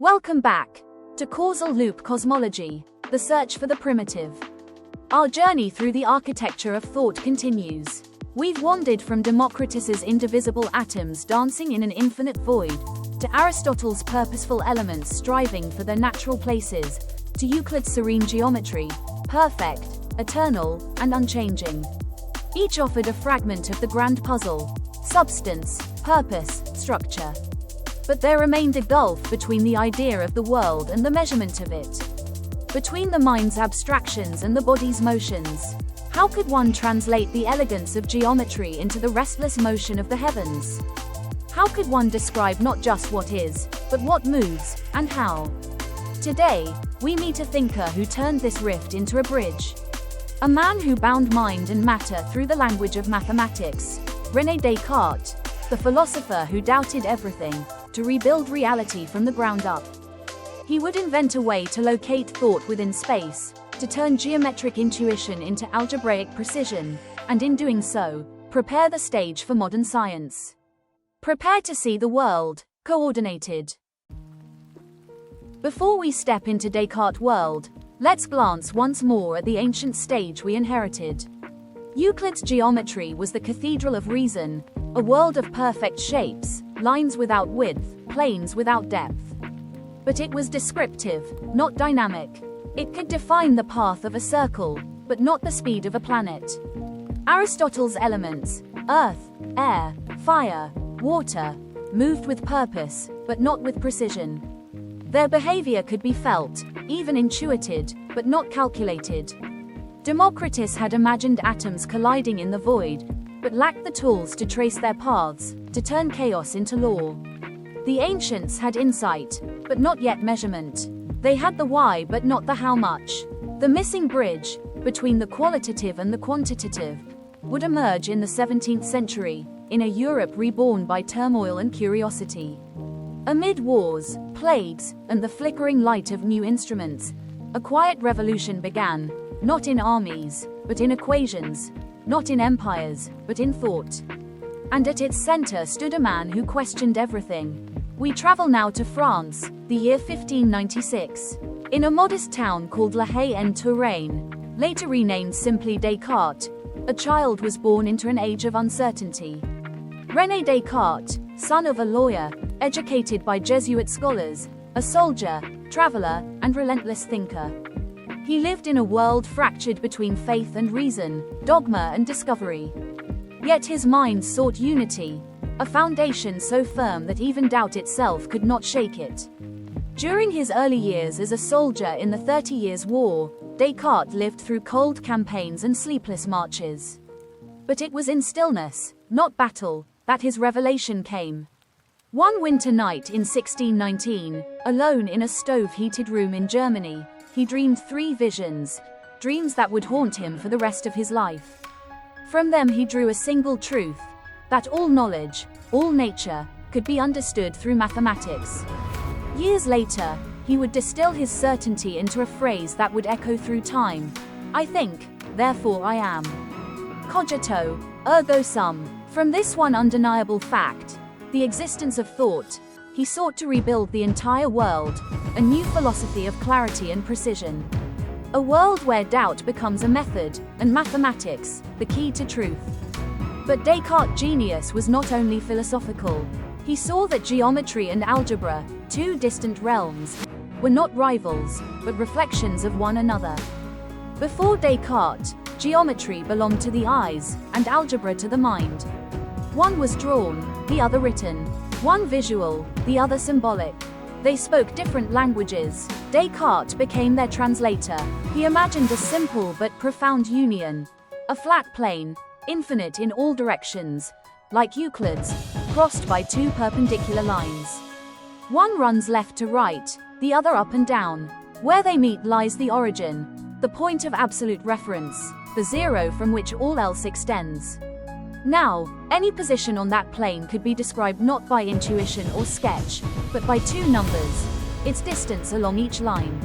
Welcome back to Causal Loop Cosmology, the search for the primitive. Our journey through the architecture of thought continues. We've wandered from Democritus's indivisible atoms dancing in an infinite void, to Aristotle's purposeful elements striving for their natural places, to Euclid's serene geometry, perfect, eternal, and unchanging. Each offered a fragment of the grand puzzle: substance, purpose, structure. But there remained a gulf between the idea of the world and the measurement of it. Between the mind's abstractions and the body's motions. How could one translate the elegance of geometry into the restless motion of the heavens? How could one describe not just what is, but what moves, and how? Today, we meet a thinker who turned this rift into a bridge. A man who bound mind and matter through the language of mathematics, René Descartes, the philosopher who doubted everything, to rebuild reality from the ground up. He would invent a way to locate thought within space, to turn geometric intuition into algebraic precision, and in doing so, prepare the stage for modern science. Prepare to see the world coordinated. Before we step into Descartes' world, let's glance once more at the ancient stage we inherited. Euclid's geometry was the cathedral of reason, a world of perfect shapes, lines without width, planes without depth. But it was descriptive, not dynamic. It could define the path of a circle, but not the speed of a planet. Aristotle's elements, earth, air, fire, water, moved with purpose, but not with precision. Their behavior could be felt, even intuited, but not calculated. Democritus had imagined atoms colliding in the void, but lacked the tools to trace their paths, to turn chaos into law. The ancients had insight, but not yet measurement. They had the why but not the how much. The missing bridge, between the qualitative and the quantitative, would emerge in the 17th century, in a Europe reborn by turmoil and curiosity. Amid wars, plagues, and the flickering light of new instruments, a quiet revolution began, not in armies, but in equations, not in empires, but in thought. And at its center stood a man who questioned everything. We travel now to France, the year 1596. In a modest town called La Haye-en-Touraine, later renamed simply Descartes, a child was born into an age of uncertainty. René Descartes, son of a lawyer, educated by Jesuit scholars, a soldier, traveler, and relentless thinker. He lived in a world fractured between faith and reason, dogma and discovery. Yet his mind sought unity, a foundation so firm that even doubt itself could not shake it. During his early years as a soldier in the 30 Years' War, Descartes lived through cold campaigns and sleepless marches. But it was in stillness, not battle, that his revelation came. One winter night in 1619, alone in a stove-heated room in Germany, he dreamed 3 visions, dreams that would haunt him for the rest of his life. From them he drew a single truth, that all knowledge, all nature, could be understood through mathematics. Years later, he would distill his certainty into a phrase that would echo through time: I think, therefore I am. Cogito, ergo sum. From this one undeniable fact, the existence of thought, he sought to rebuild the entire world, a new philosophy of clarity and precision. A world where doubt becomes a method, and mathematics, the key to truth. But Descartes' genius was not only philosophical. He saw that geometry and algebra, 2 distant realms, were not rivals, but reflections of one another. Before Descartes, geometry belonged to the eyes, and algebra to the mind. One was drawn, the other written. One visual, the other symbolic. They spoke different languages. Descartes became their translator. He imagined a simple but profound union. A flat plane, infinite in all directions, like Euclid's, crossed by 2 perpendicular lines. One runs left to right, the other up and down. Where they meet lies the origin, the point of absolute reference, the zero from which all else extends. Now, any position on that plane could be described not by intuition or sketch, but by 2 numbers, its distance along each line.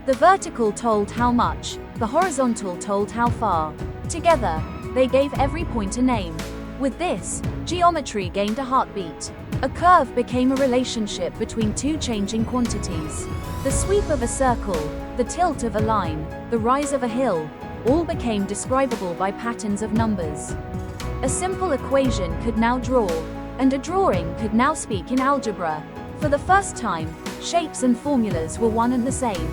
The vertical told how much, the horizontal told how far. Together, they gave every point a name. With this, geometry gained a heartbeat. A curve became a relationship between two changing quantities. The sweep of a circle, the tilt of a line, the rise of a hill, all became describable by patterns of numbers. A simple equation could now draw, and a drawing could now speak in algebra. For the first time, shapes and formulas were one and the same.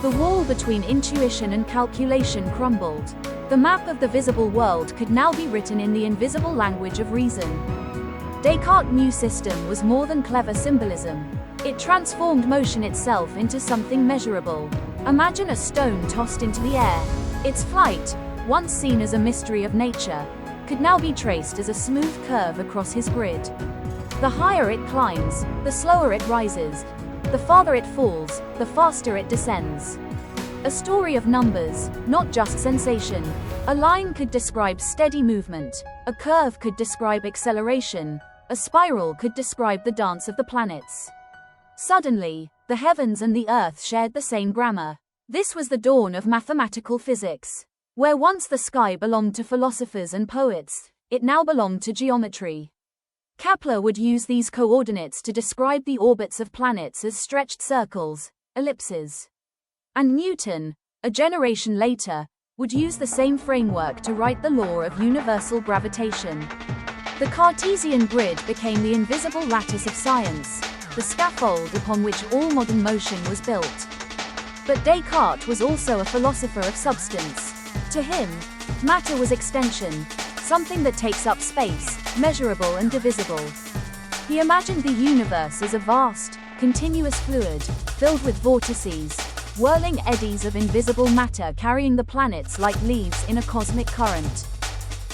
The wall between intuition and calculation crumbled. The map of the visible world could now be written in the invisible language of reason. Descartes' new system was more than clever symbolism. It transformed motion itself into something measurable. Imagine a stone tossed into the air. Its flight, once seen as a mystery of nature, could now be traced as a smooth curve across his grid. The higher it climbs, the slower it rises. The farther it falls, the faster it descends. A story of numbers, not just sensation. A line could describe steady movement, a curve could describe acceleration, a spiral could describe the dance of the planets. Suddenly, the heavens and the earth shared the same grammar. This was the dawn of mathematical physics. Where once the sky belonged to philosophers and poets, it now belonged to geometry. Kepler would use these coordinates to describe the orbits of planets as stretched circles, ellipses. And Newton, a generation later, would use the same framework to write the law of universal gravitation. The Cartesian grid became the invisible lattice of science, the scaffold upon which all modern motion was built. But Descartes was also a philosopher of substance. To him, matter was extension, something that takes up space, measurable and divisible. He imagined the universe as a vast, continuous fluid, filled with vortices, whirling eddies of invisible matter carrying the planets like leaves in a cosmic current.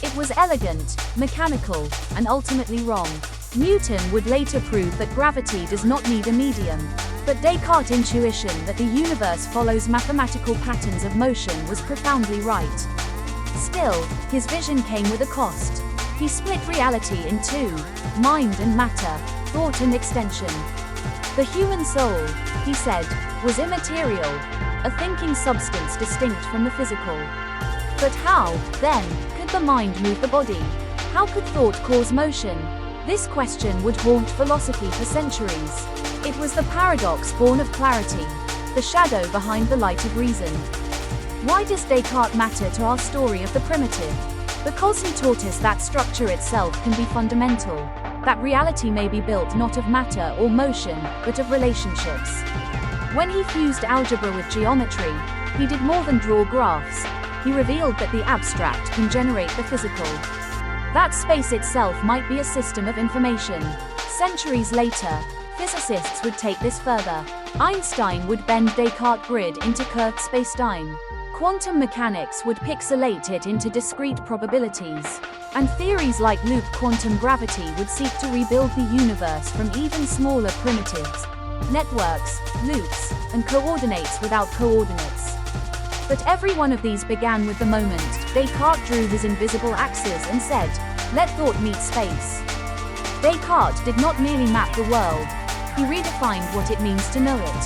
It was elegant, mechanical, and ultimately wrong. Newton would later prove that gravity does not need a medium, but Descartes' intuition that the universe follows mathematical patterns of motion was profoundly right. Still, his vision came with a cost. He split reality in two: mind and matter, thought and extension. The human soul, he said, was immaterial, a thinking substance distinct from the physical. But how, then, could the mind move the body? How could thought cause motion? This question would haunt philosophy for centuries. It was the paradox born of clarity, the shadow behind the light of reason. Why does Descartes matter to our story of the primitive? Because he taught us that structure itself can be fundamental, that reality may be built not of matter or motion, but of relationships. When he fused algebra with geometry, he did more than draw graphs. He revealed that the abstract can generate the physical. That space itself might be a system of information. Centuries later, physicists would take this further. Einstein would bend Descartes' grid into curved spacetime. Quantum mechanics would pixelate it into discrete probabilities. And theories like loop quantum gravity would seek to rebuild the universe from even smaller primitives: networks, loops, and coordinates without coordinates. But every one of these began with the moment Descartes drew his invisible axes and said, "Let thought meet space." Descartes did not merely map the world, he redefined what it means to know it.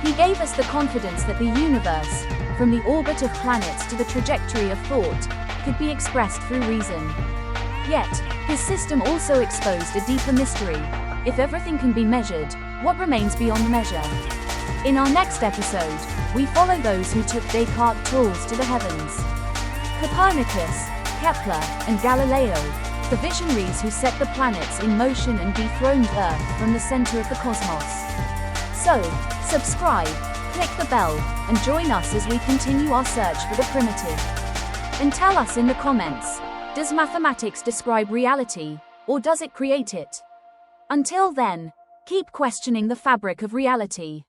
He gave us the confidence that the universe, from the orbit of planets to the trajectory of thought, could be expressed through reason. Yet, his system also exposed a deeper mystery. If everything can be measured, what remains beyond measure? In our next episode, we follow those who took Descartes' tools to the heavens. Copernicus, Kepler, and Galileo, the visionaries who set the planets in motion and dethroned Earth from the center of the cosmos. So, subscribe, click the bell, and join us as we continue our search for the primitive. And tell us in the comments, does mathematics describe reality, or does it create it? Until then, keep questioning the fabric of reality.